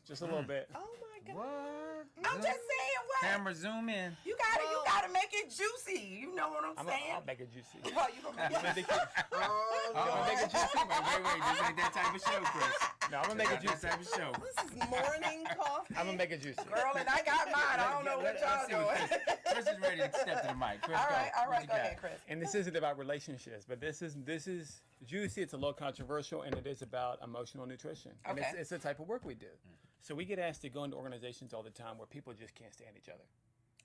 Just a little bit. Oh my God. What? I'm just saying what? Camera zoom in. You gotta make it juicy. You know what I'm saying? I'll make it juicy. Well, you gonna make it I'm gonna make it juicy. Wait. This ain't that type of show, Chris. No, I'm gonna make it juicy. That type of show. This is morning coffee. I'm gonna make it juicy. Girl, and I got mine. I don't know what y'all doing. Chris is ready to step to the mic. Chris, All right, go ahead, Chris. And this isn't about relationships, but this is juicy. It's a little controversial, and it is about emotional nutrition. And Okay. it's the type of work we do. So we get asked to go into organizations all the time where people just can't stand each other.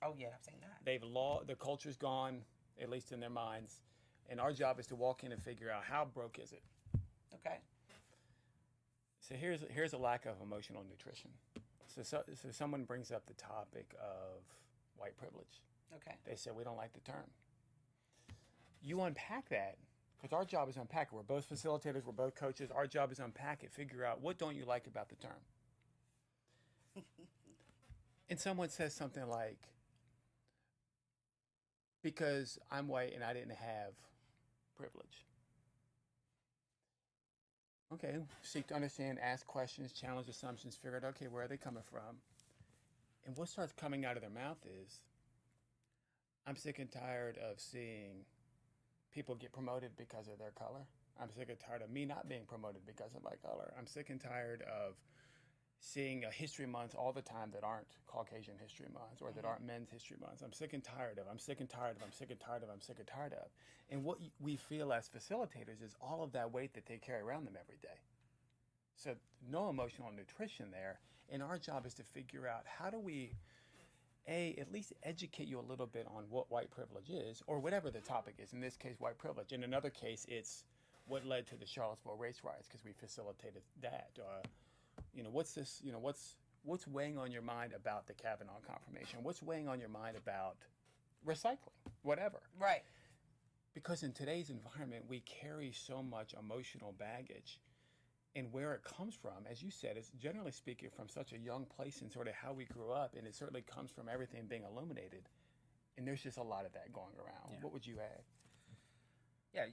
Oh yeah, I've seen that. The culture's gone, at least in their minds, and our job is to walk in and figure out how broke is it. Okay. So here's a lack of emotional nutrition. So someone brings up the topic of white privilege. Okay. They say we don't like the term. You unpack that, because our job is unpack it. We're both facilitators, we're both coaches. Our job is unpack it, figure out what don't you like about the term. And someone says something like, because I'm white and I didn't have privilege. Okay, seek to understand, ask questions, challenge assumptions, figure out, okay, where are they coming from? And what starts coming out of their mouth is, I'm sick and tired of seeing people get promoted because of their color. I'm sick and tired of me not being promoted because of my color. I'm sick and tired of seeing history months all the time that aren't Caucasian history months or that aren't men's history months. I'm sick and tired of. And what we feel as facilitators is all of that weight that they carry around them every day. So no emotional nutrition there. And our job is to figure out, how do we, at least educate you a little bit on what white privilege is, or whatever the topic is. In this case, white privilege. In another case, it's what led to the Charlottesville race riots, because we facilitated that. What's this? What's weighing on your mind about the Kavanaugh confirmation? What's weighing on your mind about recycling? Whatever. Right. Because in today's environment, we carry so much emotional baggage. And where it comes from, as you said, is generally speaking from such a young place and sort of how we grew up. And it certainly comes from everything being illuminated. And there's just a lot of that going around. Yeah. What would you add? Yeah,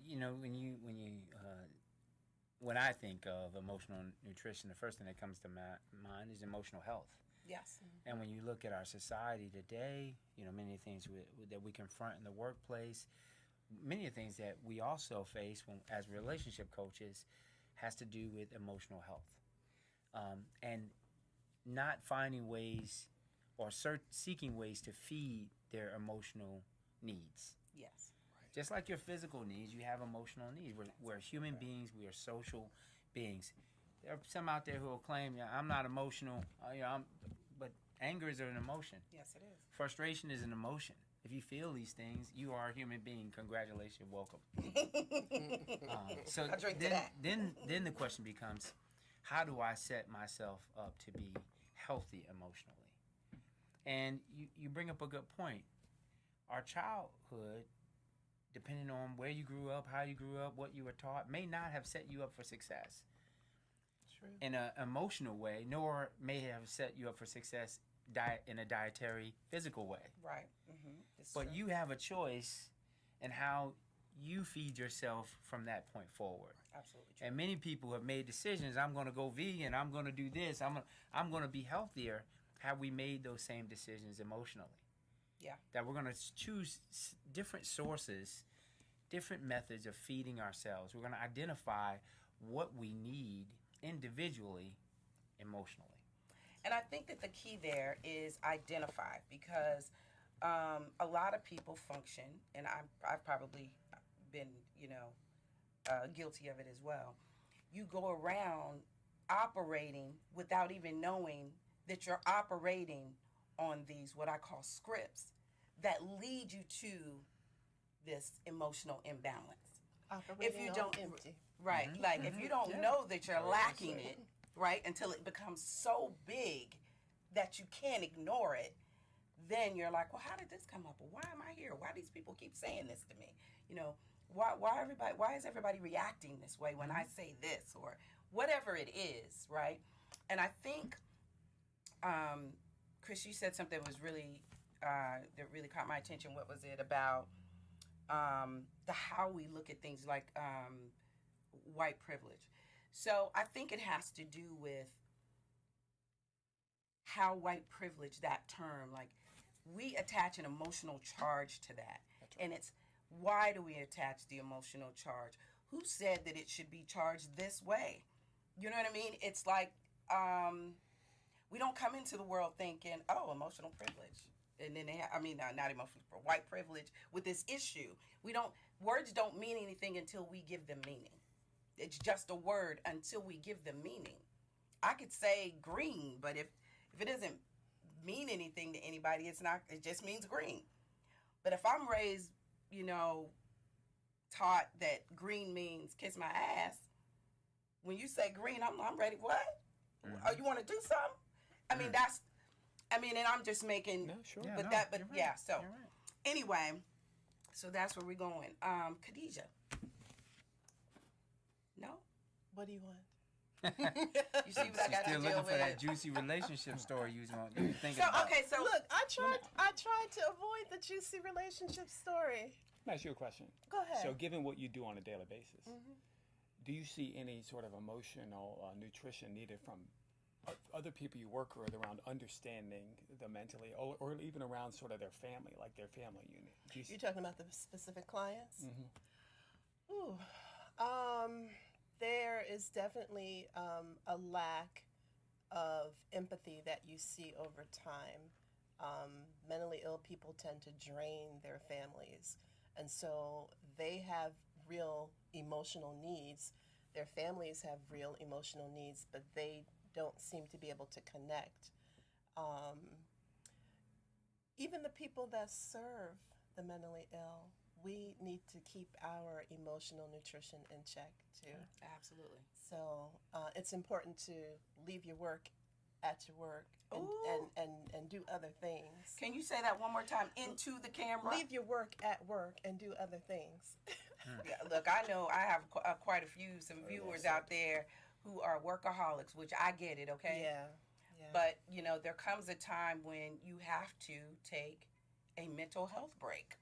when I think of emotional nutrition, the first thing that comes to mind is emotional health. Yes. And when you look at our society today, many things that we confront in the workplace, many of the things that we also face as relationship coaches has to do with emotional health. And not finding ways or seeking ways to feed their emotional needs. Yes. Just like your physical needs, you have emotional needs. We're human beings. We are social beings. There are some out there who will claim, I'm not emotional, but anger is an emotion. Yes, it is. Frustration is an emotion. If you feel these things, you are a human being. Congratulations, welcome. So I'll drink to that. Then the question becomes, how do I set myself up to be healthy emotionally? And you bring up a good point. Our childhood, depending on where you grew up, how you grew up, what you were taught, may not have set you up for success. True. In an emotional way, nor may have set you up for success in a dietary, physical way. Right. Mm-hmm. But true. You have a choice in how you feed yourself from that point forward. Absolutely true. And many people have made decisions. I'm going to go vegan. I'm going to do this. I'm going to be healthier. Have we made those same decisions emotionally? Yeah. That we're going to choose different sources, different methods of feeding ourselves. We're going to identify what we need individually, emotionally. And I think that the key there is identify, because a lot of people function, and I've probably been, guilty of it as well. You go around operating without even knowing that you're operating on these, what I call scripts, that lead you to this emotional imbalance. Operating if you on don't, empty. right, like if you don't know that you're lacking it, right, until it becomes so big that you can't ignore it, then you're like, well, how did this come up? Or why am I here? Why do these people keep saying this to me? Why is everybody reacting this way when I say this, or whatever it is, right? And I think, Chris, you said something that really caught my attention. What was it about how we look at things like white privilege? So I think it has to do with how white privilege, that term, like we attach an emotional charge to that. That's right. And it's, why do we attach the emotional charge? Who said that it should be charged this way? You know what I mean? It's like we don't come into the world thinking, oh, emotional privilege. And then not emotional, white privilege with this issue. Words don't mean anything until we give them meaning. It's just a word until we give them meaning. I could say green, but if it doesn't mean anything to anybody, it just means green. But if I'm raised, taught that green means kiss my ass, when you say green, I'm ready. What? Mhm. Oh, you want to do something? And I'm just making. No, sure. Yeah, But no, that, but you're right. yeah. So You're right. anyway, so that's where we're going. Khadijah. No. What do you want? You see what I She's got to still deal looking for that with. juicy relationship story you was thinking So about. okay, so Look, I tried to avoid the juicy relationship story. Let me ask you a question. Go ahead. So, given what you do on a daily basis, Mhm. do you see any sort of emotional nutrition needed from other people you work with around understanding the mentally, or even around sort of their family, like their family unit? Do you see? You're talking about the specific clients? Mhm. Ooh. There is definitely a lack of empathy that you see over time. Mentally ill people tend to drain their families, and so they have real emotional needs. Their families have real emotional needs, but they don't seem to be able to connect. Um, Even the people that serve the mentally ill, we need to keep our emotional nutrition in check too. absolutely. So it's important to leave your work at your work and, Ooh. and do other things. Can you say that one more time into the camera? Leave your work at work and do other things. Yeah, look, I know I have quite a few, some viewers out there who are workaholics, which I get it, okay? Yeah. Yeah. But, there comes a time when you have to take a mental health break.